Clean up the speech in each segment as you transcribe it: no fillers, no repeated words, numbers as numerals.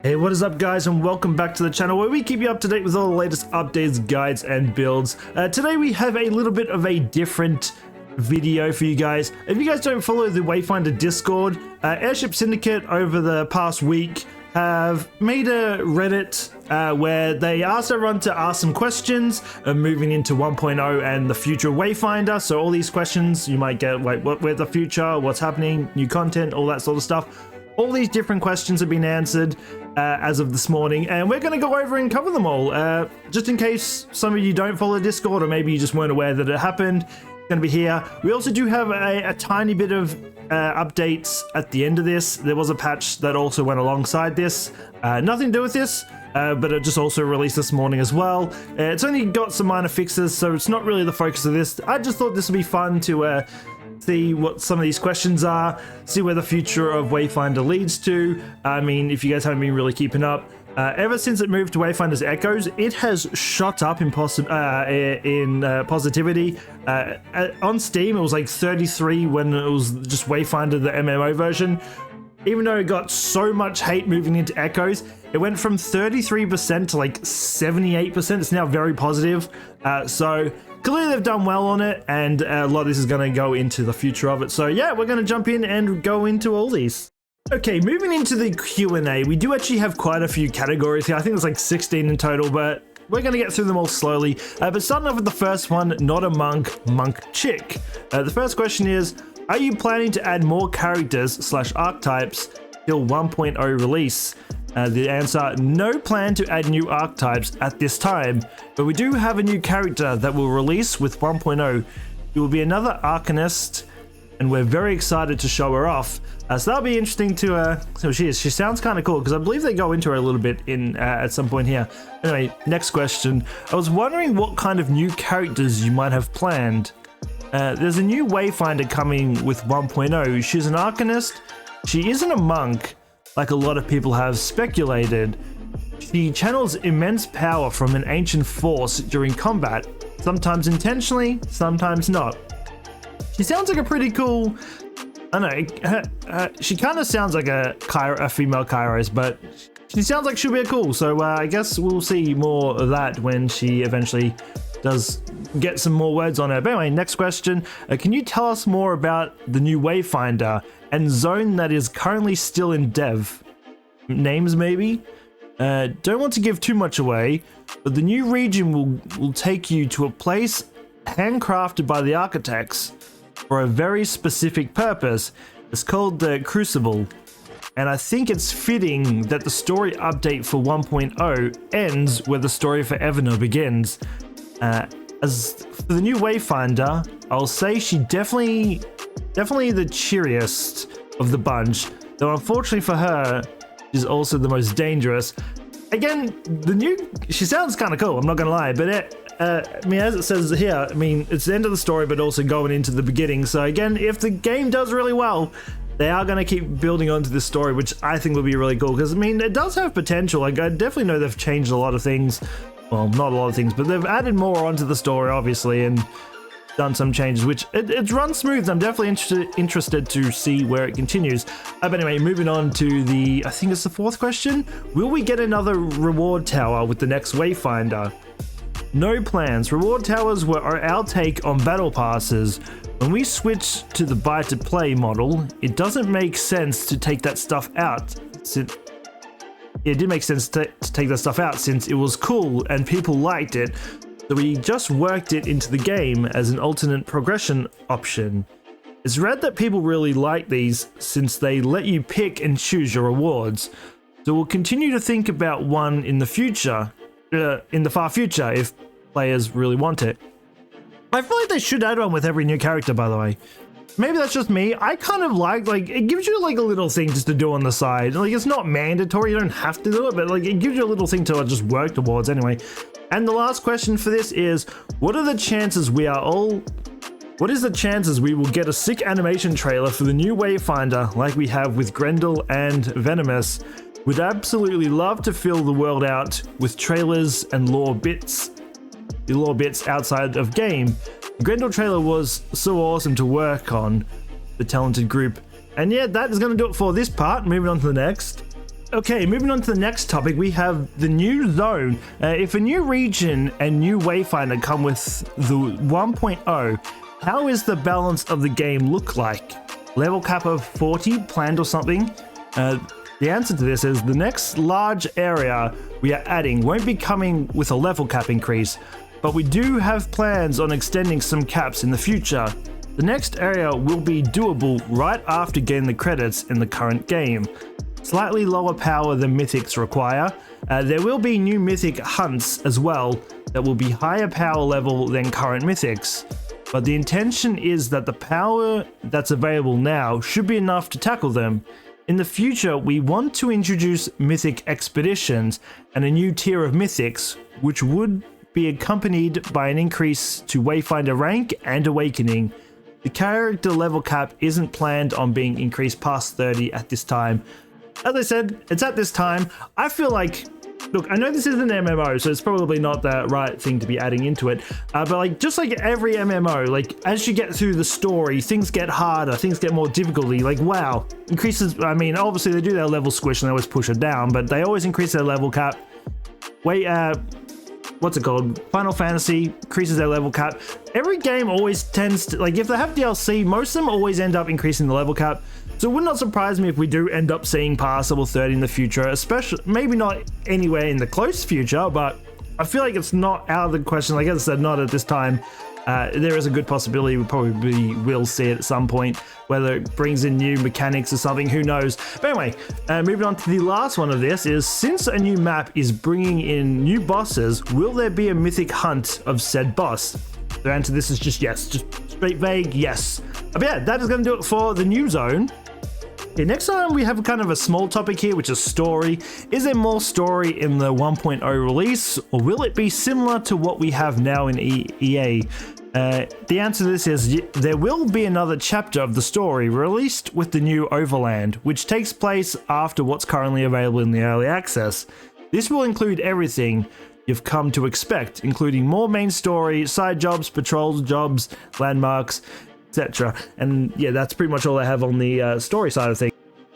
Hey, what is up guys, and welcome back to the channel where we keep you up to date with all the latest updates, guides and builds. Today we have a little bit of a different video for you guys. If you guys don't follow the Wayfinder Discord, Airship Syndicate over the past week have made a Reddit where they asked everyone to ask some questions moving into 1.0 and the future of Wayfinder. So all these questions you might get, like where's the future, what's happening, new content, all that sort of stuff. All these different questions have been answered as of this morning, and we're going to go over and cover them all. Just in case some of you don't follow Discord, or maybe you just weren't aware that it happened, it's going to be here. We also do have a tiny bit of updates at the end of this. There was a patch that also went alongside this. Nothing to do with this, but it just also released this morning as well. It's only got some minor fixes, so it's not really the focus of this. I just thought this would be fun to see what some of these questions are, see where the future of Wayfinder leads to. I mean, if you guys haven't been really keeping up, ever since it moved to Wayfinder's Echoes, it has shot up in positivity. On Steam, it was like 33 when it was just Wayfinder, the MMO version. Even though it got so much hate moving into Echoes, it went from 33% to like 78%. It's now very positive. So clearly they've done well on it, and a lot of this is going to go into the future of it. So yeah, we're going to jump in and go into all these. Okay, moving into the Q&A, we do actually have quite a few categories here. I think there's like 16 in total, but we're going to get through them all slowly. But starting off with the first one, not a monk, monk chick. The first question is, are you planning to add more characters / archetypes till 1.0 release? The answer, no plan to add new archetypes at this time, but we do have a new character that will release with 1.0. It will be another Arcanist, and we're very excited to show her off. So that'll be interesting to see what she is. She sounds kind of cool, because I believe they go into her a little bit in at some point here. Anyway, next question. I was wondering what kind of new characters you might have planned. There's a new Wayfinder coming with 1.0. She's an Arcanist. She isn't a monk, like a lot of people have speculated. She channels immense power from an ancient force during combat, sometimes intentionally, sometimes not. She sounds like a pretty cool, I don't know, she kind of sounds like a female Kairos, but she sounds like she'll be cool, so I guess we'll see more of that when she eventually does get some more words on her. But anyway, next question. Can you tell us more about the new Wayfinder and zone that is currently still in dev? Names maybe? Don't want to give too much away, but the new region will take you to a place handcrafted by the architects for a very specific purpose. It's called the Crucible, and I think it's fitting that the story update for 1.0 ends where the story for Evenor begins. As for the new Wayfinder, I'll say she definitely the cheeriest of the bunch, though unfortunately for her, she's also the most dangerous. Again, she sounds kind of cool, I'm not gonna lie, but I mean, as it says here, I mean, it's the end of the story, but also going into the beginning. So again, if the game does really well, they are going to keep building onto this story, which I think will be really cool, because I mean, it does have potential. Like, I definitely know they've changed a lot of things. Well, not a lot of things, but they've added more onto the story, obviously, and done some changes, which it runs smooth. I'm definitely interested to see where it continues. But anyway, moving on to I think it's the fourth question. Will we get another reward tower with the next Wayfinder? No plans. Reward towers were our take on battle passes. When we switched to the buy to play model, it doesn't make sense to take that stuff out. It did make sense to take that stuff out since it was cool and people liked it, so we just worked it into the game as an alternate progression option. It's rad that people really like these since they let you pick and choose your rewards, so we'll continue to think about one in the future, in the far future, if players really want it. I feel like they should add one with every new character, by the way. Maybe that's just me. I kind of like it gives you like a little thing just to do on the side. Like, it's not mandatory, you don't have to do it, but like it gives you a little thing to just work towards anyway. And the last question for this is, what is the chances we will get a sick animation trailer for the new Wayfinder like we have with Grendel and Venomous? Would absolutely love to fill the world out with trailers and lore bits outside of game. The Grendel trailer was so awesome to work on, the talented group. And yeah, that is going to do it for this part. Moving on to the next. Okay, moving on to the next topic, we have the new zone. If a new region and new Wayfinder come with the 1.0, how is the balance of the game look like? Level cap of 40 planned or something? The answer to this is the next large area we are adding won't be coming with a level cap increase, but we do have plans on extending some caps in the future. The next area will be doable right after getting the credits in the current game. Slightly lower power than mythics require. There will be new mythic hunts as well that will be higher power level than current mythics, but the intention is that the power that's available now should be enough to tackle them. In the future, we want to introduce mythic expeditions and a new tier of mythics, which would be accompanied by an increase to Wayfinder rank and awakening. The character level cap isn't planned on being increased past 30 at this time. As I said, it's at this time. I feel like, look, I know this is an MMO, so it's probably not the right thing to be adding into it. But like, just like every MMO, like as you get through the story, things get harder, things get more difficulty. Like, wow, increases. I mean, obviously they do their level squish and they always push it down, but they always increase their level cap. What's it called? Final Fantasy increases their level cap. Every game always tends to, like, if they have DLC, most of them always end up increasing the level cap. So it would not surprise me if we do end up seeing past level 30 in the future, especially, maybe not anywhere in the close future, but I feel like it's not out of the question. Like I said, not at this time. There is a good possibility we probably will see it at some point, whether it brings in new mechanics or something, who knows. But anyway, moving on to the last one of this is, since a new map is bringing in new bosses, will there be a mythic hunt of said boss? The answer to this is just yes, just straight vague yes. But yeah, that is going to do it for the new zone. Okay, next time we have kind of a small topic here, which is story. Is there more story in the 1.0 release, or will it be similar to what we have now in EA? The answer to this is there will be another chapter of the story released with the new Overland, which takes place after what's currently available in the early access. This will include everything you've come to expect, including more main story, side jobs, patrol jobs, landmarks, etc. And yeah, that's pretty much all I have on the story side of things.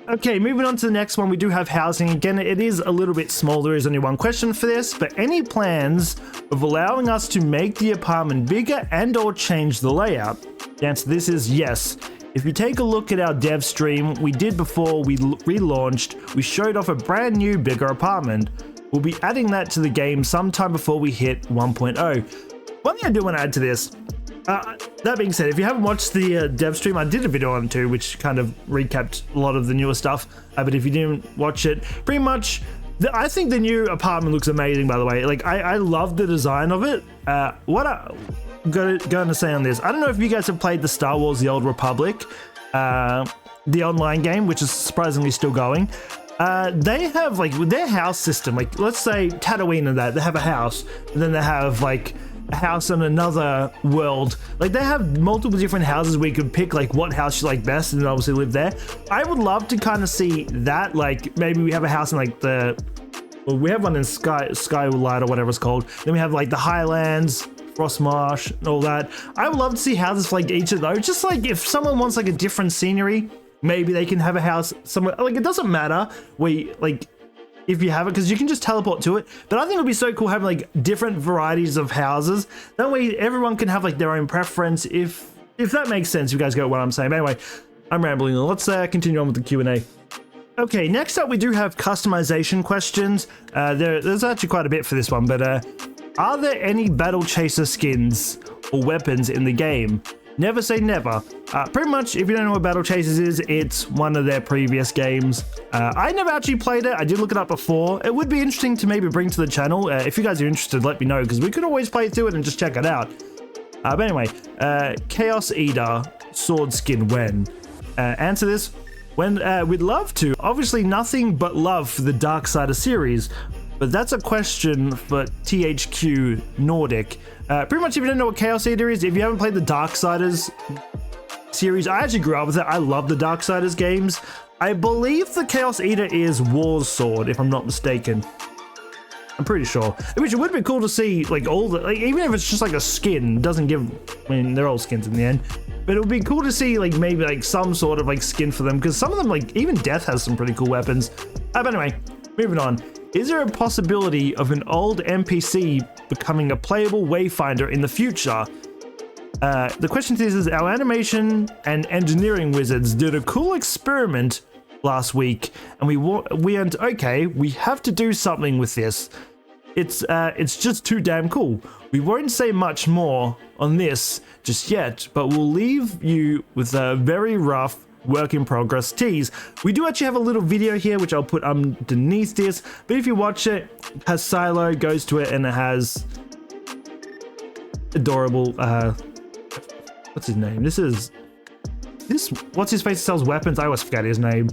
Okay, moving on to the next one, we do have housing. Again, it is a little bit small. There is only one question for this, but any plans of allowing us to make the apartment bigger and or change the layout? The answer to this is yes. If you take a look at our dev stream we did before we relaunched, we showed off a brand new bigger apartment. We'll be adding that to the game sometime before we hit 1.0. One thing I do want to add to this, that being said, if you haven't watched the dev stream, I did a video on it too, which kind of recapped a lot of the newer stuff. But if you didn't watch it, pretty much, I think the new apartment looks amazing, by the way. Like, I love the design of it. What I'm going to say on this, I don't know if you guys have played the Star Wars The Old Republic, the online game, which is surprisingly still going. They have, like, with their house system, like, let's say Tatooine and that, they have a house, and then they have, like, a house on another world. Like, they have multiple different houses where you could pick like what house you like best and then obviously live there. I would love to kind of see that. Like, maybe we have a house in like we have one in Skylight or whatever it's called. Then we have like the Highlands, Frostmarsh, and all that. I would love to see houses for like each of those. Just like if someone wants like a different scenery, maybe they can have a house somewhere. Like, it doesn't matter if you have it, because you can just teleport to it. But I think it would be so cool having like different varieties of houses. That way everyone can have like their own preference, if that makes sense. You guys get what I'm saying. But anyway, I'm rambling. Let's continue on with the Q&A. Okay, next up we do have customization questions. There's actually quite a bit for this one, but are there any battle chaser skins or weapons in the game? Never say never. Pretty much, if you don't know what Battle Chasers is, it's one of their previous games. I never actually played it. I did look it up before. It would be interesting to maybe bring to the channel. If you guys are interested, let me know, because we could always play through it and just check it out. But anyway, Chaos Eater sword skin when? Answer this. When we'd love to. Obviously, nothing but love for the Darksider series. But that's a question for THQ Nordic. Pretty much, if you don't know what Chaos Eater is, if you haven't played the Darksiders series, I actually grew up with it. I love the Darksiders games. I believe the Chaos Eater is War's sword, if I'm not mistaken. I'm pretty sure. Which it would be cool to see, like, all the, like, even if it's just like a skin, doesn't give, I mean, they're all skins in the end, but it would be cool to see, like, maybe like some sort of like skin for them, because some of them, like, even Death has some pretty cool weapons. But anyway, moving on. Is there a possibility of an old NPC becoming a playable Wayfinder in the future? The question to this is, our animation and engineering wizards did a cool experiment last week, and we went, okay, we have to do something with this. It's just too damn cool. We won't say much more on this just yet, but we'll leave you with a very rough work in progress tease. We do actually have a little video here, which I'll put underneath this, but if you watch it, it has Silo, goes to it, and it has adorable, what's his name? What's his face sells weapons? I always forget his name.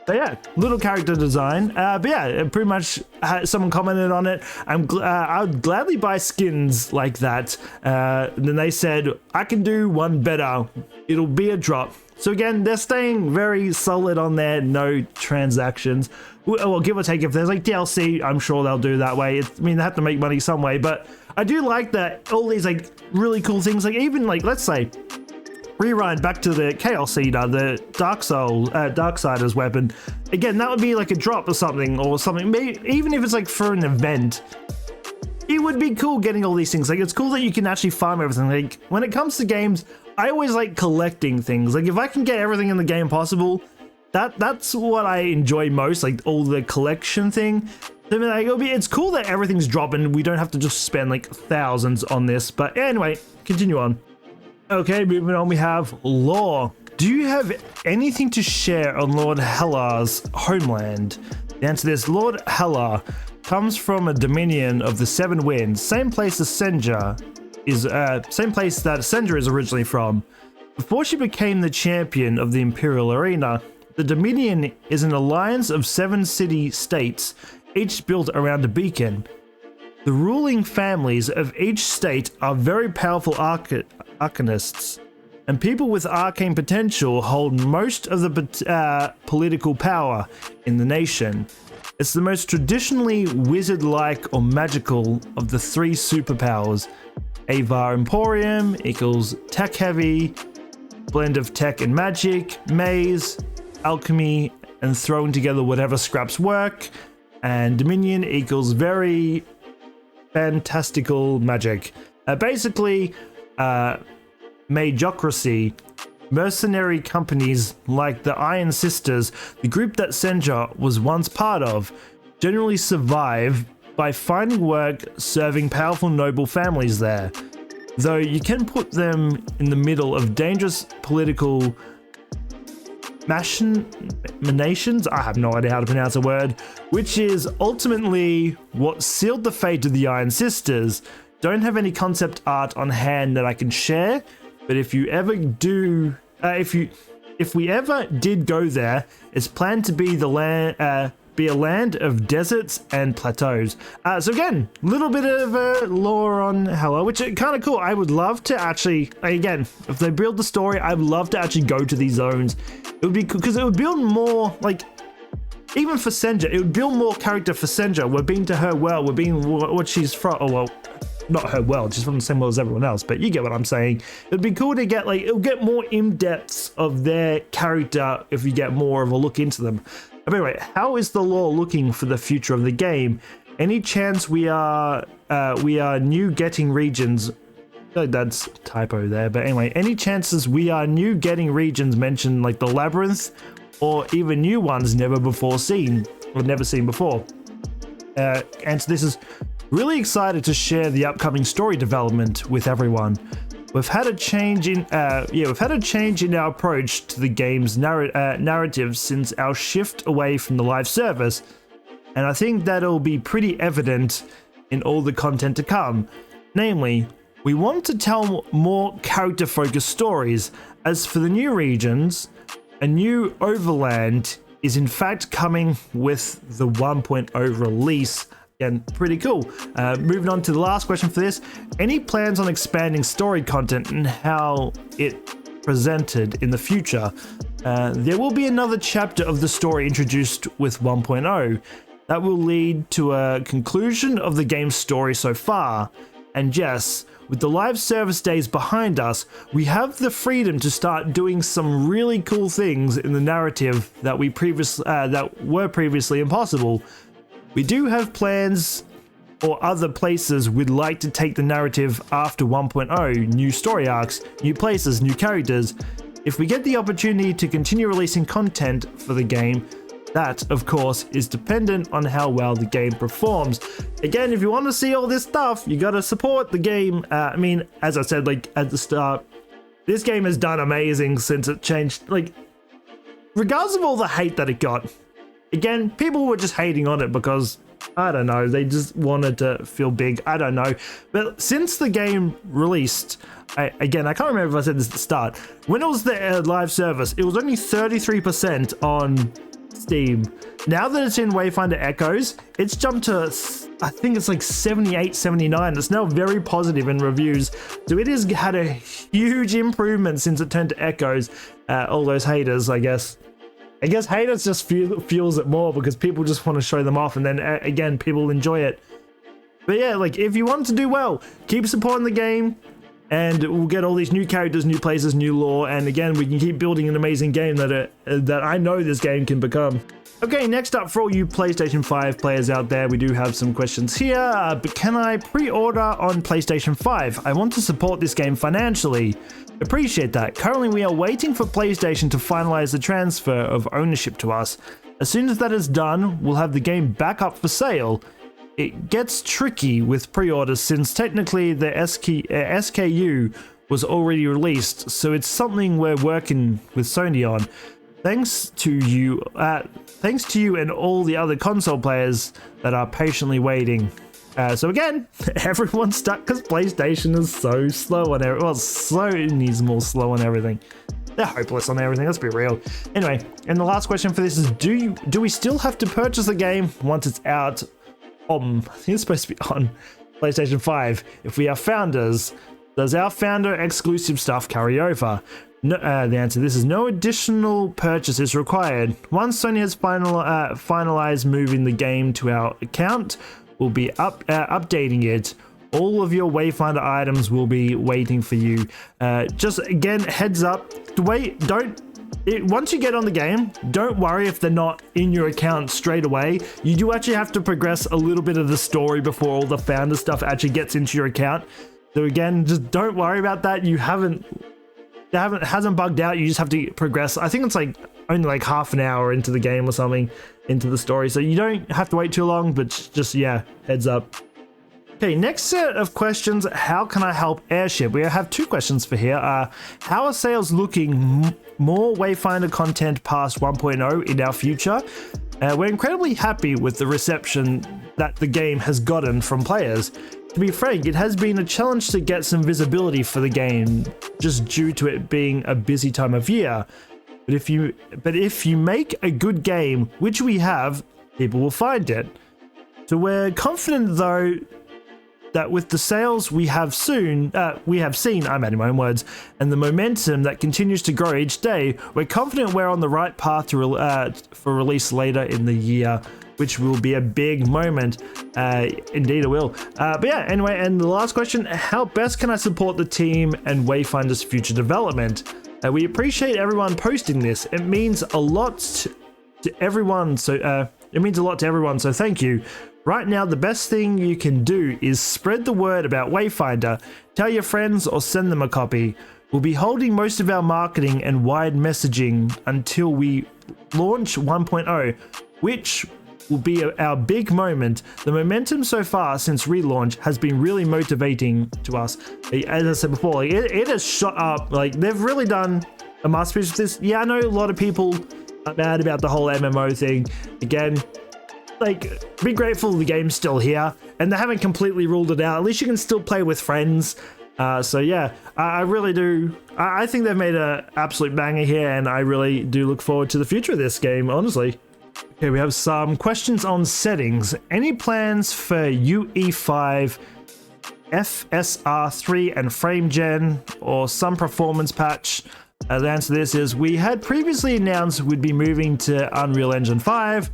So yeah, little character design. But yeah, pretty much someone commented on it. I would gladly buy skins like that. Then they said, I can do one better. It'll be a drop. So again, they're staying very solid on there. No transactions. Well, give or take, if there's like DLC, I'm sure they'll do that way. I mean, they have to make money some way, but I do like that all these like really cool things, like even like, let's say, rewind back to the Chaos Eater, the Darksiders weapon. Again, that would be like a drop or something, maybe, even if it's like for an event. It would be cool getting all these things. Like, it's cool that you can actually farm everything. Like, when it comes to games, I always like collecting things. Like, if I can get everything in the game possible, that's what I enjoy most, like all the collection thing. I mean, like, it's cool that everything's dropping. We don't have to just spend like thousands on this. But anyway, continue on. Okay, moving on, we have lore. Do you have anything to share on Lord Hellar's homeland? The answer is Lord Hellar comes from a dominion of the Seven Winds, same place as Senja same place that Senja is originally from. Before she became the champion of the Imperial Arena, the Dominion is an alliance of 7 city-states, each built around a beacon. The ruling families of each state are very powerful arcanists, and people with arcane potential hold most of the political power in the nation. It's the most traditionally wizard-like or magical of the 3 superpowers. Avar Emporium equals tech-heavy, blend of tech and magic, maze, alchemy, and throwing together whatever scraps work, and Dominion equals very fantastical magic. Basically, magocracy, mercenary companies like the Iron Sisters, the group that Senja was once part of, generally survive by finding work serving powerful noble families there. Though you can put them in the middle of dangerous political machinations, I have no idea how to pronounce a word, which is ultimately what sealed the fate of the Iron Sisters. Don't have any concept art on hand that I can share, but if you ever do, if we ever did go there, it's planned to be the land, be a land of deserts and plateaus. So again, a little bit of lore on Hello, which is kind of cool. I would love to actually, again, if they build the story, I'd love to actually go to these zones. It would be cool because it would build more, like, even for Senja, it would build more character for Senja. We're being to her world, we're being what she's from. Oh, well, not her world, she's from the same world as everyone else, but you get what I'm saying. It'd be cool to get, like, it'll get more in-depths of their character if you get more of a look into them. But anyway, how is the lore looking for the future of the game? Any chance we are new getting regions? Oh, that's typo there, but anyway, any chances we are new getting regions mentioned, like the Labyrinth, or even new ones never before seen or never seen before? And so this is really excited to share the upcoming story development with everyone. We've had a change in our approach to the game's narrative since our shift away from the live service, and I think that'll be pretty evident in all the content to come. Namely, we want to tell more character-focused stories. As for the new regions, a new overland is in fact coming with the 1.0 release. Again, pretty cool. Moving on to the last question for this. Any plans on expanding story content and how it presented in the future? There will be another chapter of the story introduced with 1.0. that will lead to a conclusion of the game's story so far. And yes, with the live service days behind us, we have the freedom to start doing some really cool things in the narrative that were previously impossible. We do have plans or other places we'd like to take the narrative after 1.0, new story arcs, new places, new characters. If we get the opportunity to continue releasing content for the game, that, of course, is dependent on how well the game performs. Again, if you want to see all this stuff, you gotta support the game. I mean, as I said, like, at the start, this game has done amazing since it changed, like, regardless of all the hate that it got. Again, people were just hating on it because, I don't know, they just wanted to feel big, I don't know. But since the game released, again, I can't remember if I said this at the start, when it was the live service, it was only 33% on Steam. Now that it's in Wayfinder Echoes, it's jumped to, I think it's like 78, 79. It's now very positive in reviews. So it has had a huge improvement since it turned to Echoes. All those haters, I guess haters just fuels it more because people just want to show them off, and then again, people enjoy it. But yeah, like, if you want to do well, keep supporting the game, and we'll get all these new characters, new places, new lore, and again, we can keep building an amazing game that I know this game can become. Okay, next up, for all you PlayStation 5 players out there, we do have some questions here. But can I pre-order on PlayStation 5? I want to support this game financially. Appreciate that. Currently, we are waiting for PlayStation to finalize the transfer of ownership to us. As soon as that is done, we'll have the game back up for sale. It gets tricky with pre-orders since technically the SKU was already released, so it's something we're working with Sony on. Thanks to you and all the other console players that are patiently waiting. So again, everyone's stuck because PlayStation is so slow on everything. Well, Sony's more slow on everything. They're hopeless on everything, let's be real. Anyway, and the last question for this is, do we still have to purchase the game once it's out? I think it's supposed to be on PlayStation 5. If we are founders, does our founder exclusive stuff carry over? No, the answer to this is no additional purchase is required. Once Sony has finalized moving the game to our account, we'll be updating it. All of your Wayfinder items will be waiting for you. Just again, heads up, once you get on the game, don't worry if they're not in your account straight away. You do actually have to progress a little bit of the story before all the founder stuff actually gets into your account. So again, just don't worry about that. It hasn't bugged out. You just have to progress. I think it's like only like half an hour into the game or something, into the story. So you don't have to wait too long, but just, yeah, heads up. Okay, next set of questions. How can I help Airship? We have two questions for here. How are sales looking? More Wayfinder content past 1.0 in our future? We're incredibly happy with the reception that the game has gotten from players. To be frank, it has been a challenge to get some visibility for the game, just due to it being a busy time of year. But if you make a good game, which we have, people will find it. So we're confident, though, that with the sales we have seen, I'm adding my own words, and the momentum that continues to grow each day, we're confident we're on the right path to for release later in the year, which will be a big moment. Indeed it will. But yeah, anyway, and the last question, how best can I support the team and Wayfinder's future development? We appreciate everyone posting this. It means a lot to everyone, so thank you. Right now, the best thing you can do is spread the word about Wayfinder, tell your friends or send them a copy. We'll be holding most of our marketing and wide messaging until we launch 1.0, which will be our big moment. The momentum so far since relaunch has been really motivating to us. As I said before, like, it has shot up. Like, they've really done a masterpiece with this. Yeah, I know a lot of people are mad about the whole MMO thing. Again, like, be grateful the game's still here and they haven't completely ruled it out. At least you can still play with friends. So yeah, I really do. I think they've made an absolute banger here, and I really do look forward to the future of this game, honestly. Okay, we have some questions on settings. Any plans for UE5, FSR3 and frame gen, or some performance patch? The answer to this is we had previously announced we'd be moving to Unreal Engine 5.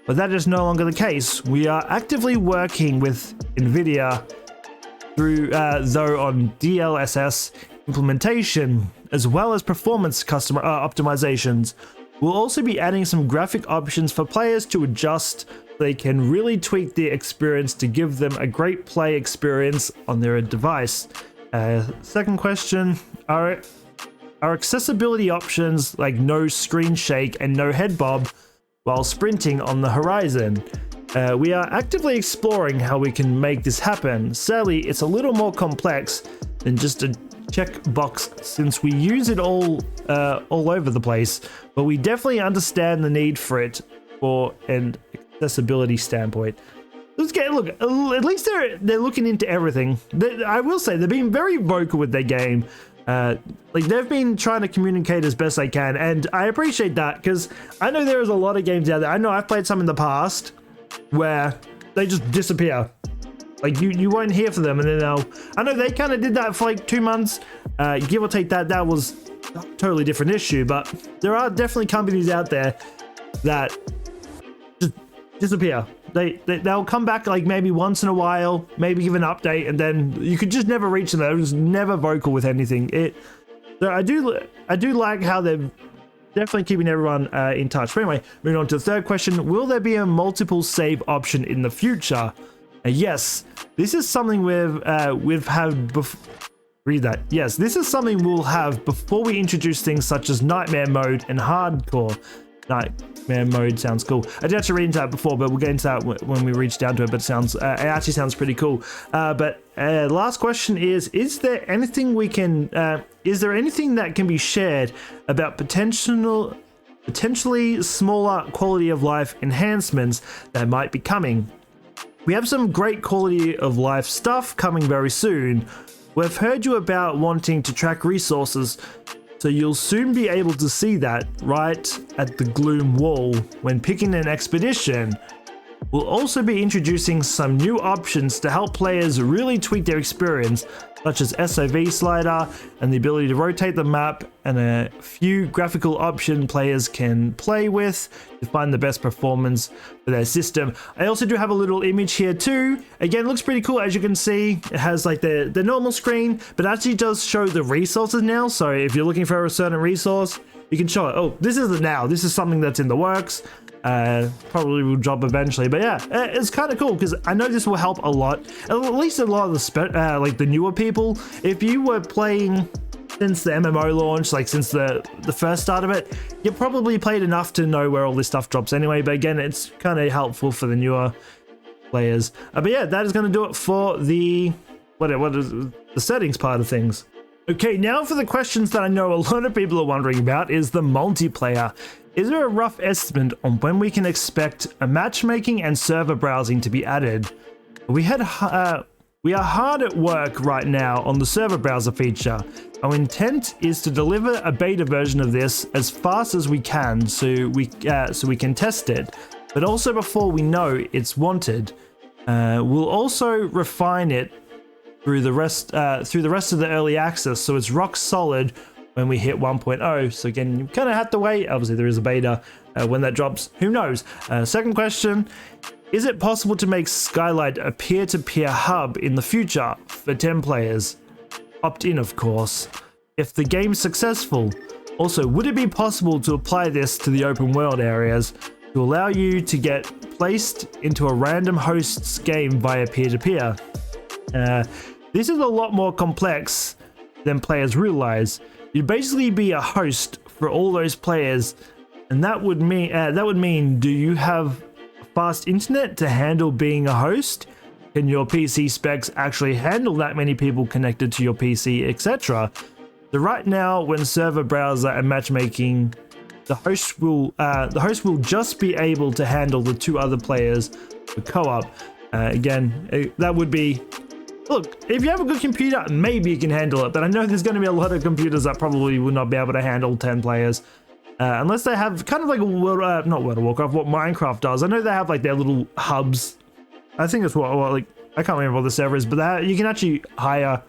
But that is no longer the case. We are actively working with NVIDIA through though on DLSS implementation as well as performance customer optimizations. We'll also be adding some graphic options for players to adjust so they can really tweak the experience to give them a great play experience on their device. Second question, are accessibility options like no screen shake and no head bob while sprinting on the horizon? We are actively exploring how we can make this happen. Sadly, it's a little more complex than just a checkbox since we use it all over the place, but we definitely understand the need for it for an accessibility standpoint. Look, at least they're looking into everything. I will say they've been very vocal with their game. Like they've been trying to communicate as best they can, and I appreciate that because I know there's a lot of games out there. I know I've played some in the past where they just disappear. Like you won't hear from them, and then I know they kind of did that for like 2 months, give or take. That was a totally different issue, but there are definitely companies out there that just disappear. They'll come back like maybe once in a while, maybe give an update, and then you could just never reach them. They're just never vocal with anything. So I do like how they're definitely keeping everyone in touch. But anyway, moving on to the third question: will there be a multiple save option in the future? Yes, this is something we've had before. Read that. Yes, this is something we'll have before we introduce things such as nightmare mode and hardcore. Nightmare mode sounds cool. I did actually read into that before, but we'll get into that when we reach down to it. But it actually sounds pretty cool. But last question is there anything we can? Is there anything that can be shared about potentially smaller quality of life enhancements that might be coming? We have some great quality of life stuff coming very soon. We've heard you about wanting to track resources, so you'll soon be able to see that right at the Gloom Wall when picking an expedition. We'll also be introducing some new options to help players really tweak their experience, such as SOV slider and the ability to rotate the map, and a few graphical option players can play with to find the best performance for their system. I also do have a little image here too. Again, it looks pretty cool. As you can see, it has like the normal screen, but actually does show the resources now. So if you're looking for a certain resource, you can show it. Oh, this isn't now. This is something that's in the works. Probably will drop eventually, but yeah, it's kind of cool because I know this will help a lot, at least a lot of the like the newer people. If you were playing since the MMO launch, like since the first start of it, you probably played enough to know where all this stuff drops anyway. But again, it's kind of helpful for the newer players. But yeah, that is going to do it for the what is the settings part of things. Okay, now for the questions that I know a lot of people are wondering about is the multiplayer. Is there a rough estimate on when we can expect a matchmaking and server browsing to be added? We are hard at work right now on the server browser feature. Our intent is to deliver a beta version of this as fast as we can so we can test it, but also before we know it's wanted. We'll also refine it through the rest of the early access, so it's rock solid when we hit 1.0. So again, you kind of have to wait. Obviously, there is a beta when that drops. Who knows? Second question: is it possible to make Skylight a peer-to-peer hub in the future for 10 players? Opt in, of course, if the game's successful. Also, would it be possible to apply this to the open world areas to allow you to get placed into a random host's game via peer-to-peer? This is a lot more complex than players realize. You'd basically be a host for all those players, and that would mean, do you have fast internet to handle being a host? Can your PC specs actually handle that many people connected to your PC, etc.? So right now, when server browser and matchmaking, the host will just be able to handle the 2 other players for co-op. Again, that would be. Look, if you have a good computer, maybe you can handle it, but I know there's going to be a lot of computers that probably will not be able to handle 10 players. Unless they have kind of like a not World of Warcraft, what Minecraft does. I know they have like their little hubs. I think it's what like, I can't remember what the server is, but you can actually hire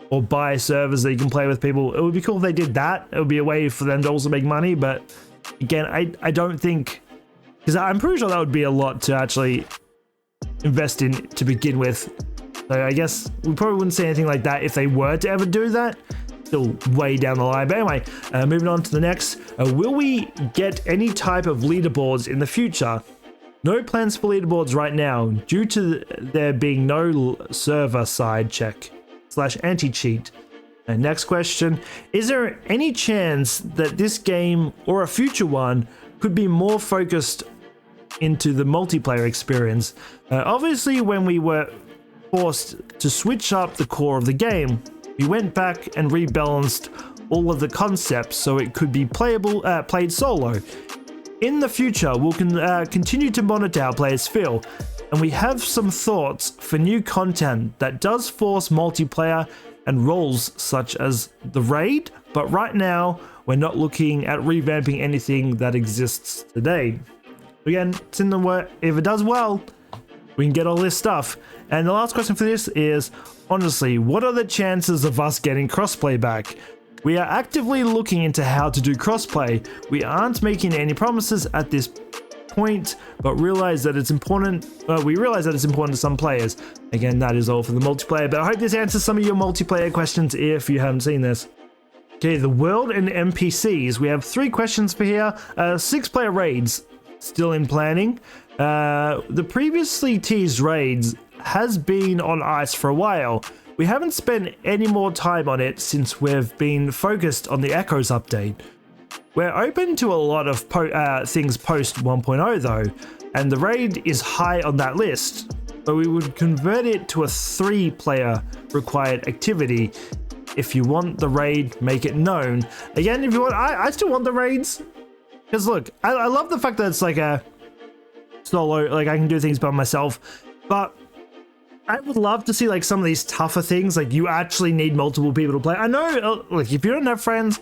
or buy servers that you can play with people. It would be cool if they did that. It would be a way for them to also make money, but again, I don't think Because I'm pretty sure that would be a lot to actually invest in to begin with. So I guess we probably wouldn't say anything like that if they were to ever do that. Still way down the line. But anyway, moving on to the next. Will we get any type of leaderboards in the future? No plans for leaderboards right now due to there being no server side check / anti-cheat. And next question, is there any chance that this game or a future one could be more focused into the multiplayer experience? Obviously, when we were forced to switch up the core of the game, we went back and rebalanced all of the concepts so it could be played solo. In the future, we'll continue to monitor how players feel, and we have some thoughts for new content that does force multiplayer and roles such as the raid, but right now we're not looking at revamping anything that exists today. Again, it's in the work. If it does well, we can get all this stuff. And the last question for this is, honestly, what are the chances of us getting crossplay back? We are actively looking into how to do crossplay. We aren't making any promises at this point, but realize that it's important. We realize that it's important to some players. Again, that is all for the multiplayer, but I hope this answers some of your multiplayer questions if you haven't seen this. Okay, the world and NPCs. We have 3 questions for here. 6-player raids, still in planning. The previously teased raids has been on ice for a while. We haven't spent any more time on it since we've been focused on the Echoes update. We're open to a lot of things post 1.0 though, and the raid is high on that list, but we would convert it to a 3-player required activity. If you want the raid, make it known. Again, if you want, I still want the raids, because look, I love the fact that it's like a solo, like I can do things by myself, but I would love to see like some of these tougher things, like you actually need multiple people to play. I know, like if you don't have friends,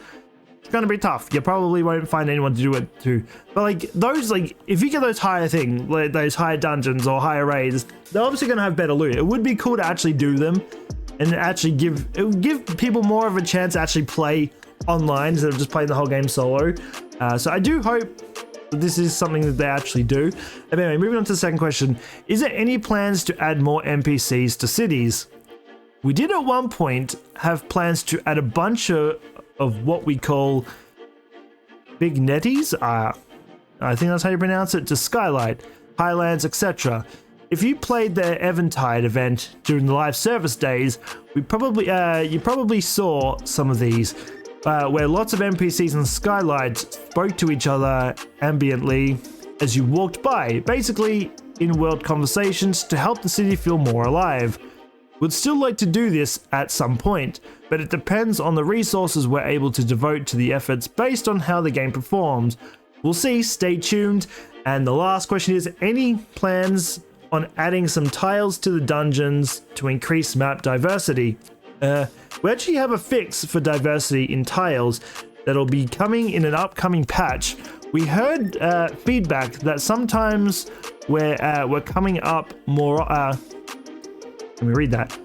it's gonna be tough. You probably won't find anyone to do it to. But like those, like if you get those higher things, like those higher dungeons or higher raids, they're obviously gonna have better loot. It would be cool to actually do them and actually give people more of a chance to actually play online instead of just playing the whole game solo. So I do hope this is something that they actually do. And anyway, moving on to the second question. Is there any plans to add more NPCs to cities? We did at one point have plans to add a bunch of what we call big netties. I think that's how you pronounce it, to Skylight, Highlands, etc. If you played the Eventide event during the live service days, you probably saw some of these. Where lots of NPCs and Skylights spoke to each other ambiently as you walked by, basically in-world conversations to help the city feel more alive. We'd still like to do this at some point, but it depends on the resources we're able to devote to the efforts based on how the game performs. We'll see, stay tuned. And the last question is, any plans on adding some tiles to the dungeons to increase map diversity? We actually have a fix for diversity in tiles that'll be coming in an upcoming patch. We heard feedback that sometimes we're coming up more. Let me read that.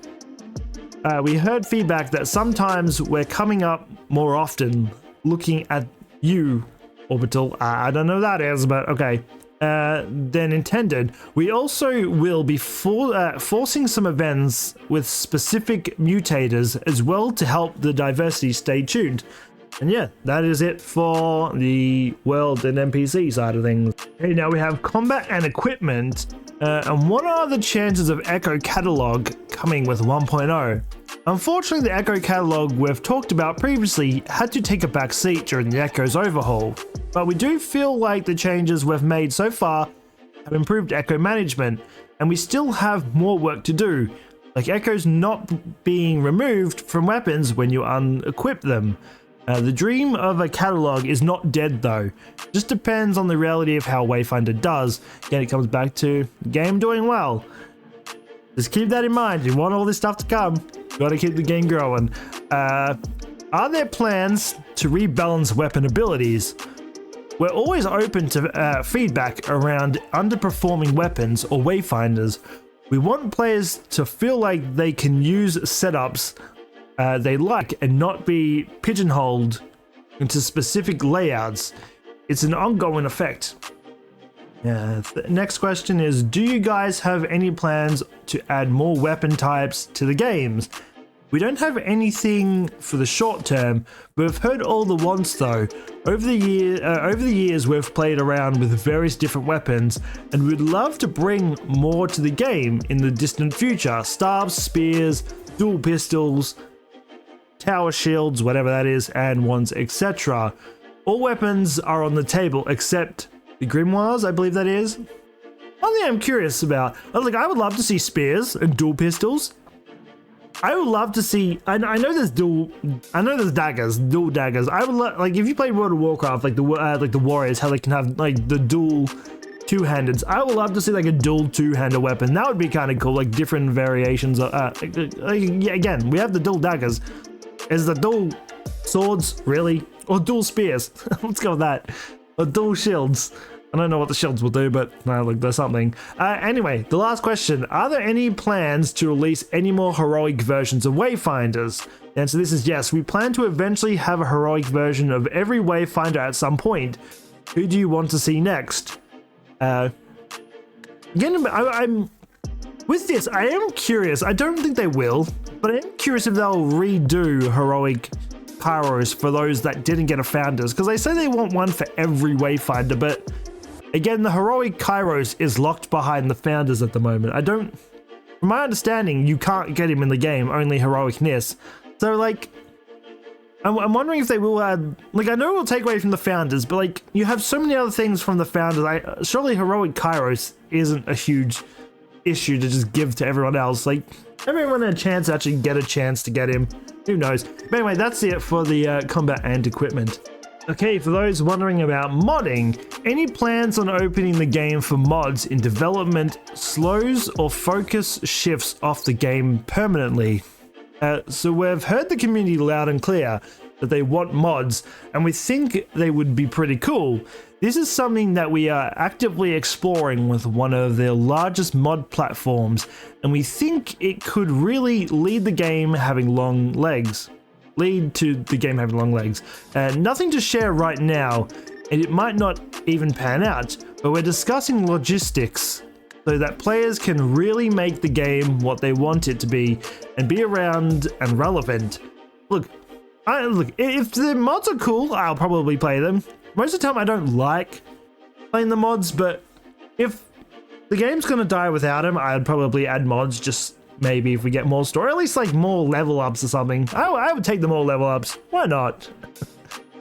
We heard feedback that sometimes we're coming up more often looking at you, Orbital. I don't know what that is, but okay. Than intended. We also will be forcing some events with specific mutators as well to help the diversity stay tuned. And yeah, that is it for the world and NPC side of things. Okay, now we have combat and equipment. And what are the chances of Echo Catalog coming with 1.0? Unfortunately, the Echo Catalog we've talked about previously had to take a back seat during the Echo's overhaul, but we do feel like the changes we've made so far have improved Echo management, and we still have more work to do, like Echoes not being removed from weapons when you unequip them. The dream of a catalog is not dead though, just depends on the reality of how Wayfinder does. Again, it comes back to the game doing well. Just keep that in mind. You want all this stuff to come, you gotta keep the game growing. Are there plans to rebalance weapon abilities? We're always open to feedback around underperforming weapons or Wayfinders. We want players to feel like they can use setups they like and not be pigeonholed into specific layouts. It's an ongoing effect. Yeah. The next question is, do you guys have any plans to add more weapon types to the games? We don't have anything for the short term, but we've heard all the wants though. Over the years, we've played around with various different weapons, and we'd love to bring more to the game in the distant future. Staves, spears, dual pistols, tower shields, whatever that is, and wands, etc. All weapons are on the table except the grimoires, I believe that is. One thing I'm curious about, like, I would love to see spears and dual pistols. I would love to see. I know there's daggers, dual daggers. I would like if you play World of Warcraft, like the warriors, how they can have like the dual two-handeds. I would love to see like a dual two-handed weapon. That would be kind of cool, like different variations of. Yeah, again, we have the dual daggers. Is the dual swords really, or dual spears? Let's go with that. Or dual shields. I don't know what the shields will do, but look, there's something. Anyway, the last question. Are there any plans to release any more heroic versions of Wayfinders? The answer to this is yes. We plan to eventually have a heroic version of every Wayfinder at some point. Who do you want to see next? Again, I'm with this, I am curious. I don't think they will, but I am curious if they'll redo heroic Kairos for those that didn't get a Founders, because they say they want one for every Wayfinder, but again, the heroic Kairos is locked behind the Founders at the moment. From my understanding, you can't get him in the game, only heroic Nis. So like, I'm wondering if they will add, like, I know it will take away from the Founders, but like, you have so many other things from the Founders. Surely heroic Kairos isn't a huge issue to just give to everyone else. Like, everyone had a chance to actually get a chance to get him. Who knows? But anyway, that's it for the combat and equipment. Okay, for those wondering about modding, any plans on opening the game for mods in development slows or focus shifts off the game permanently? So we've heard the community loud and clear that they want mods, and we think they would be pretty cool. This is something that we are actively exploring with one of the largest mod platforms, and we think it could really lead to the game having long legs. Nothing to share right now, and it might not even pan out, but we're discussing logistics so that players can really make the game what they want it to be and be around and relevant. Look, if the mods are cool, I'll probably play them. Most of the time I don't like playing the mods, but if the game's gonna die without them, I'd probably add mods, just maybe if we get more story, or at least like more level ups or something. I would take the more level ups. Why not?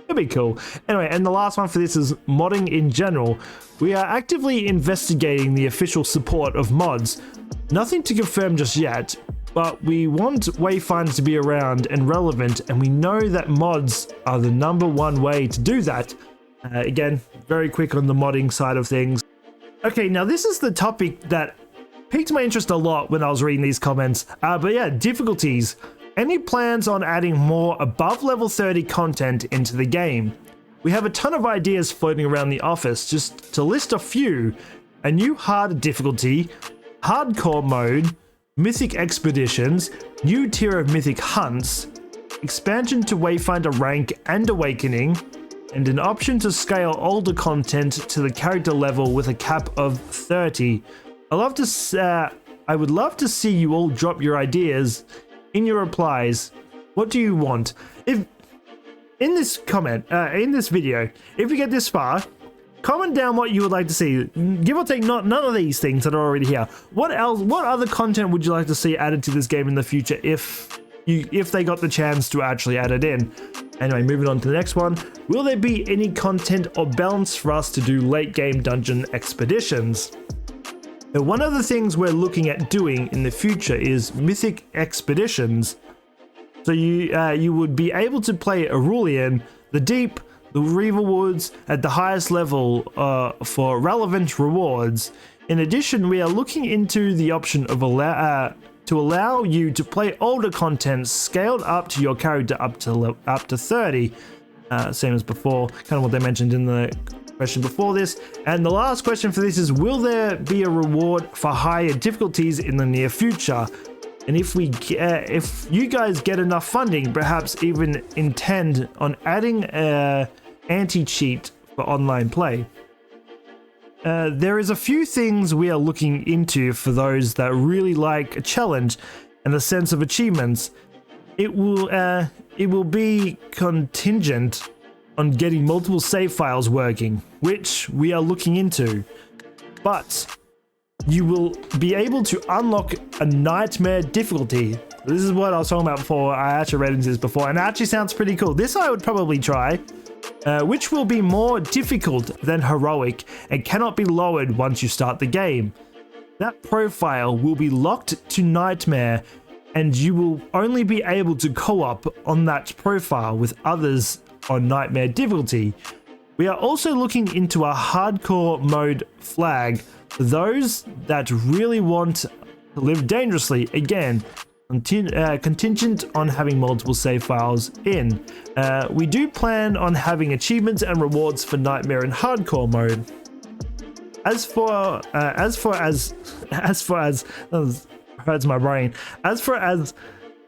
It'd be cool. Anyway, and the last one for this is modding in general. We are actively investigating the official support of mods. Nothing to confirm just yet, but we want Wayfinder to be around and relevant, and we know that mods are the #1 way to do that. Again, very quick on the modding side of things. Okay, now this is the topic that piqued my interest a lot when I was reading these comments. But yeah, difficulties. Any plans on adding more above level 30 content into the game? We have a ton of ideas floating around the office. Just to list a few: a new hard difficulty, hardcore mode, mythic expeditions, new tier of mythic hunts, expansion to Wayfinder rank and awakening, and an option to scale older content to the character level with a cap of 30. I would love to see you all drop your ideas in your replies. What do you want? If in this video, if you get this far, comment down what you would like to see. Give or take, none of these things that are already here. What other content would you like to see added to this game in the future if they got the chance to actually add it in? Anyway, moving on to the next one. Will there be any content or balance for us to do late game dungeon expeditions? Now, one of the things we're looking at doing in the future is mythic expeditions. So you would be able to play Aurelian, the Deep, the Reaver Woods at the highest level for relevant rewards. In addition, we are looking into the option of allow you to play older content scaled up to your character up to 30, same as before, kind of what they mentioned in the question before this. And the last question for this is, will there be a reward for higher difficulties in the near future? And if you guys get enough funding, perhaps even intend on adding an anti-cheat for online play. There is a few things we are looking into for those that really like a challenge and a sense of achievements. It will be contingent on getting multiple save files working, which we are looking into. But you will be able to unlock a nightmare difficulty. This is what I was talking about before. I actually read into this before, and it actually sounds pretty cool. This I would probably try. Which will be more difficult than heroic and cannot be lowered once you start the game. That profile will be locked to nightmare, and you will only be able to co-op on that profile with others on nightmare difficulty. We are also looking into a hardcore mode flag for those that really want to live dangerously. Again, contingent on having multiple save files in. We do plan on having achievements and rewards for nightmare and hardcore mode. As far as hurts my brain. As far as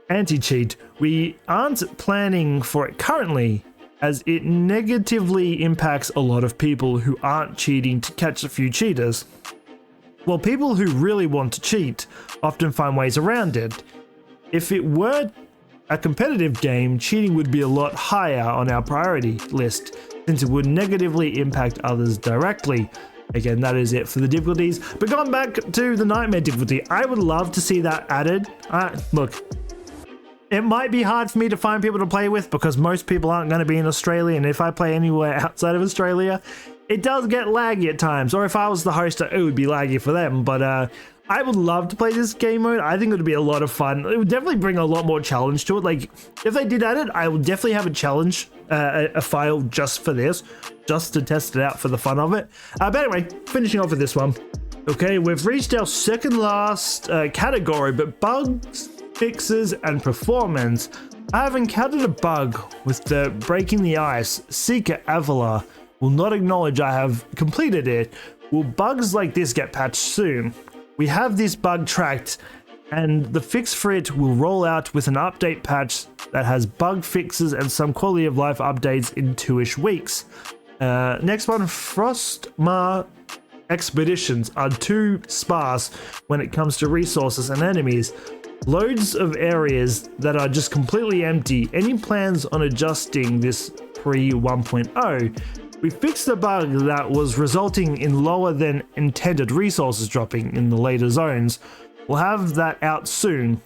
anti-cheat, we aren't planning for it currently, as it negatively impacts a lot of people who aren't cheating to catch a few cheaters. While people who really want to cheat often find ways around it. If it were a competitive game, cheating would be a lot higher on our priority list, since it would negatively impact others directly. Again, that is it for the difficulties. But going back to the nightmare difficulty, I would love to see that added. Look, it might be hard for me to find people to play with because most people aren't going to be in Australia, and if I play anywhere outside of Australia, it does get laggy at times. Or if I was the host, it would be laggy for them. But I would love to play this game mode. I think it would be a lot of fun. It would definitely bring a lot more challenge to it. Like, if they did add it, I would definitely have a challenge, a file just for this, just to test it out for the fun of it. But anyway, finishing off with this one. Okay, we've reached our second last category, but bugs, fixes, and performance. I have encountered a bug with the Breaking the Ice. Seeker Avila will not acknowledge I have completed it. Will bugs like this get patched soon? We have this bug tracked, and the fix for it will roll out with an update patch that has bug fixes and some quality of life updates in 2-ish weeks. Next one, Frostmar expeditions are too sparse when it comes to resources and enemies. Loads of areas that are just completely empty. Any plans on adjusting this pre 1.0? We fixed the bug that was resulting in lower than intended resources dropping in the later zones. We'll have that out soon.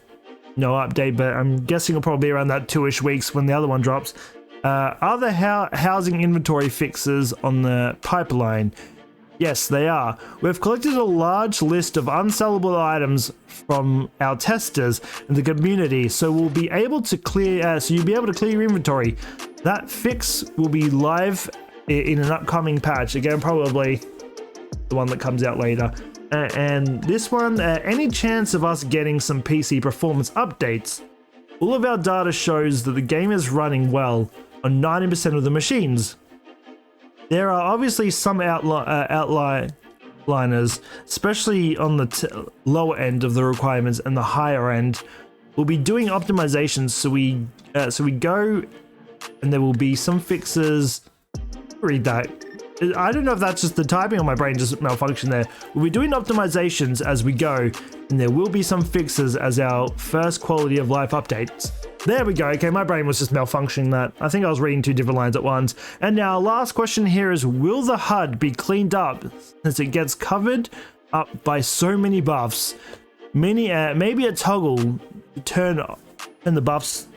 No update, but I'm guessing it'll probably be around that 2-ish weeks when the other one drops. Are housing inventory fixes on the pipeline? Yes, they are. We've collected a large list of unsellable items from our testers in the community, so we'll be able to clear. So you'll be able to clear your inventory. That fix will be live in an upcoming patch. Again, probably the one that comes out later. And this one, any chance of us getting some PC performance updates? All of our data shows that the game is running well on 90% of the machines. There are obviously some outliers, especially on the lower end of the requirements and the higher end. We'll be doing optimizations, so we go, and there will be some fixes. Read that. I don't know if that's just the typing or my brain just malfunctioned there. We'll be doing optimizations as we go, and there will be some fixes as our first quality of life updates. There we go. Okay, my brain was just malfunctioning that. I think I was reading two different lines at once. And now, last question here is, will the HUD be cleaned up since it gets covered up by so many buffs? Maybe a toggle to turn the buffs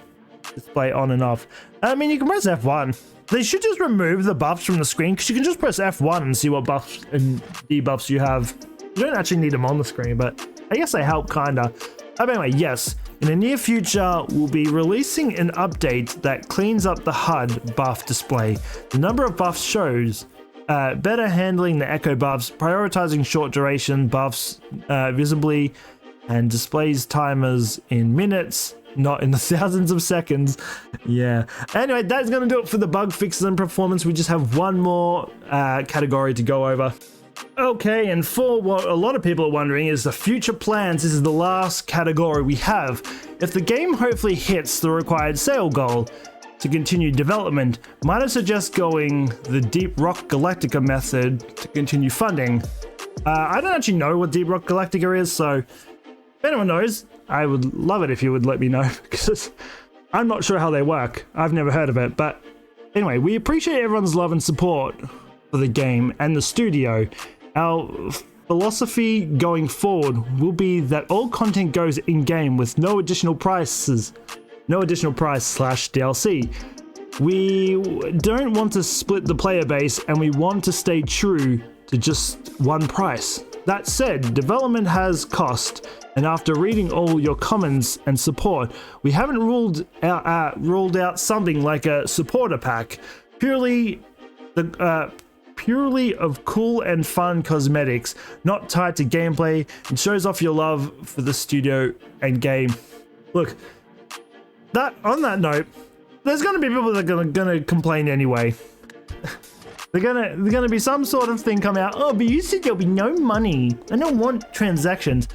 display on and off. I mean, you can press F1. They should just remove the buffs from the screen, because you can just press F1 and see what buffs and debuffs you have. You don't actually need them on the screen, but I guess they help, kinda. But anyway, yes, in the near future, we'll be releasing an update that cleans up the HUD buff display. The number of buffs shows better handling the echo buffs, prioritizing short duration buffs visibly, and displays timers in minutes, not in the thousands of seconds. Yeah. Anyway, that's going to do it for the bug fixes and performance. We just have one more category to go over. Okay, and for what a lot of people are wondering is the future plans. This is the last category we have. If the game hopefully hits the required sale goal, to continue development, might I suggest going the Deep Rock Galactica method to continue funding. I don't actually know what Deep Rock Galactica is, so if anyone knows, I would love it if you would let me know, because I'm not sure how they work. I've never heard of it, but anyway, we appreciate everyone's love and support for the game and the studio. Our philosophy going forward will be that all content goes in-game with no additional price/DLC. We don't want to split the player base, and we want to stay true to just one price. That said, development has cost, and after reading all your comments and support, we haven't ruled out something like a supporter pack, purely of cool and fun cosmetics, not tied to gameplay, and shows off your love for the studio and game. Look, on that note, there's gonna be people that are gonna complain anyway. There's gonna be some sort of thing come out. Oh, but you said there'll be no money. I don't want transactions.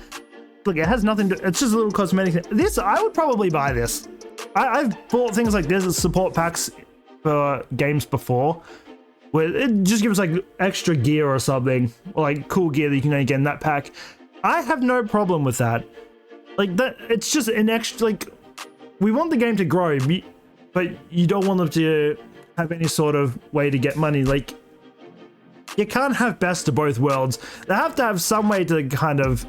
Look, it has nothing to. It's just a little cosmetic thing. This, I would probably buy this. I've bought things like this as support packs for games before, where it just gives like extra gear or something, or like cool gear that you can only get in that pack. I have no problem with that. Like that, it's just an extra. Like, we want the game to grow, but you don't want them to have any sort of way to get money. Like, you can't have best of both worlds. They have to have some way to kind of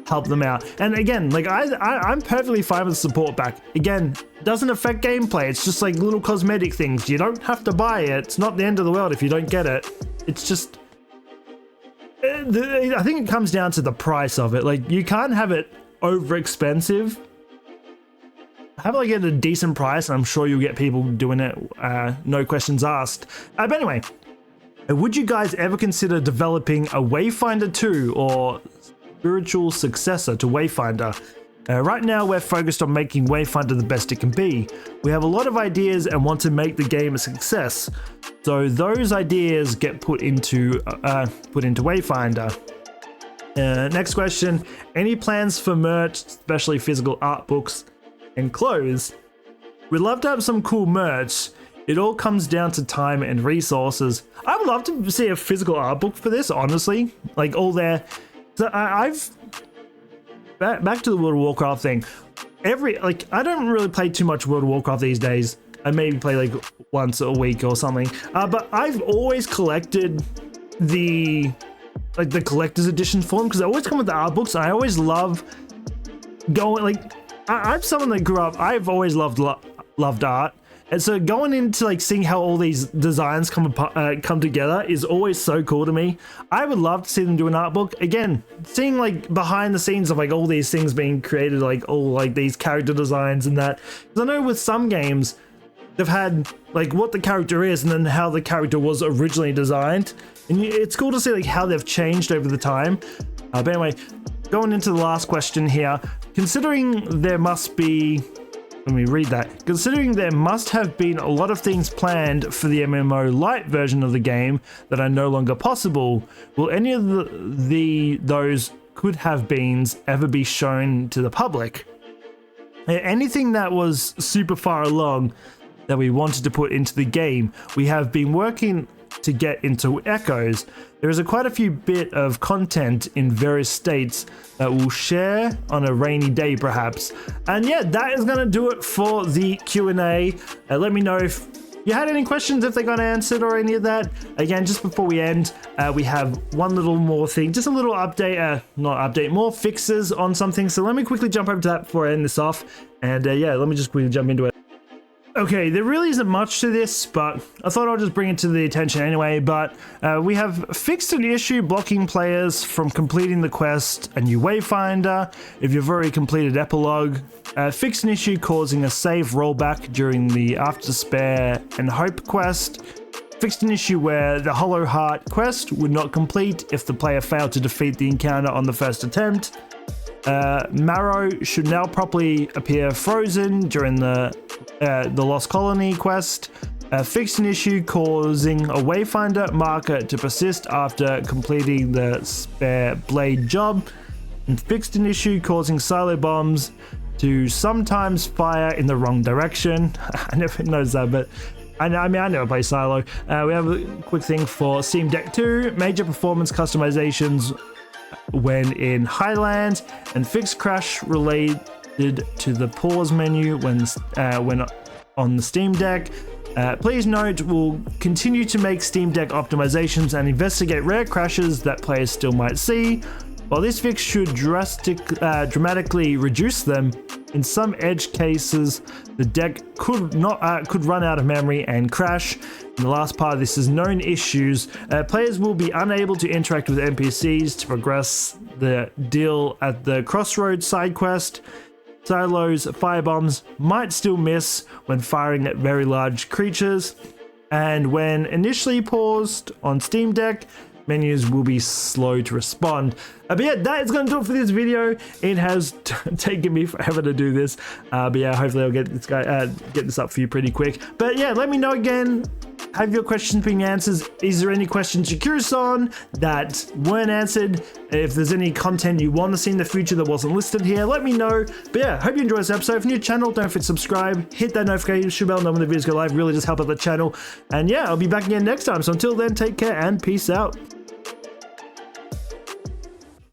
help them out. And again, like I'm perfectly fine with the support pack. Again, doesn't affect gameplay. It's just like little cosmetic things. You don't have to buy it. It's not the end of the world if you don't get it. It's just, I think it comes down to the price of it. Like, you can't have it over expensive. Have it like at a decent price, and I'm sure you'll get people doing it, no questions asked. But anyway, would you guys ever consider developing a Wayfinder 2 or spiritual successor to Wayfinder? Right now, we're focused on making Wayfinder the best it can be. We have a lot of ideas and want to make the game a success, so those ideas get put into Wayfinder. Next question: any plans for merch, especially physical art books and clothes? We'd love to have some cool merch. It all comes down to time and resources. I would love to see a physical art book for this, honestly. Like, all there. So I've back to the World of Warcraft thing. I don't really play too much World of Warcraft these days. I maybe play like once a week or something. But I've always collected the collector's edition for them, because they always come with the art books. And I always love going, like, I'm someone that grew up, I've always loved art, and so going into like seeing how all these designs come together is always so cool to me. I would love to see them do an art book. Again, seeing like behind the scenes of like all these things being created, like all like these character designs and that, because I know with some games they've had like what the character is and then how the character was originally designed, and it's cool to see like how they've changed over the time. But anyway, going into the last question here. Considering there must have been a lot of things planned for the MMO Lite version of the game that are no longer possible, will any of those could have beens ever be shown to the public? Anything that was super far along that we wanted to put into the game, we have been working to get into Echoes. There is quite a few bit of content in various states that we'll share on a rainy day perhaps. And yeah, that is gonna do it for the Q&A. Let me know if you had any questions, if they got answered or any of that. Again, just before we end, we have one little more thing, just a little update, more fixes on something. So let me quickly jump over to that before I end this off. And yeah, let me just quickly jump into it. Okay, there really isn't much to this, but I thought I'll just bring it to the attention anyway. But we have fixed an issue blocking players from completing the quest, a new Wayfinder, if you've already completed Epilogue. Fixed an issue causing a save rollback during the After Despair and Hope quest. Fixed an issue where the Hollow Heart quest would not complete if the player failed to defeat the encounter on the first attempt. Marrow should now properly appear frozen during the Lost Colony quest. Fixed an issue causing a Wayfinder marker to persist after completing the spare blade job. And fixed an issue causing silo bombs to sometimes fire in the wrong direction. I never noticed that, but I never play silo. We have a quick thing for Steam Deck 2, major performance customizations when in Highlands, and fixed crash related to the pause menu when on the Steam Deck. Please note, we'll continue to make Steam Deck optimizations and investigate rare crashes that players still might see. While this fix should dramatically reduce them, in some edge cases, the deck could run out of memory and crash. In the last part, this is known issues. Players will be unable to interact with NPCs to progress the deal at the Crossroads side quest. Silos, firebombs might still miss when firing at very large creatures, and when initially paused on Steam Deck, menus will be slow to respond. But yeah, that is going to do it for this video. It has taken me forever to do this, but yeah, hopefully I'll get this up for you pretty quick. But yeah, let me know again. Have your questions been answered? Is there any questions you're curious on that weren't answered? If there's any content you want to see in the future that wasn't listed here, let me know. But yeah, hope you enjoyed this episode. If you're new to the channel, don't forget to subscribe, hit that notification bell, know when the videos go live. Really just help out the channel. And yeah, I'll be back again next time. So until then, take care and peace out.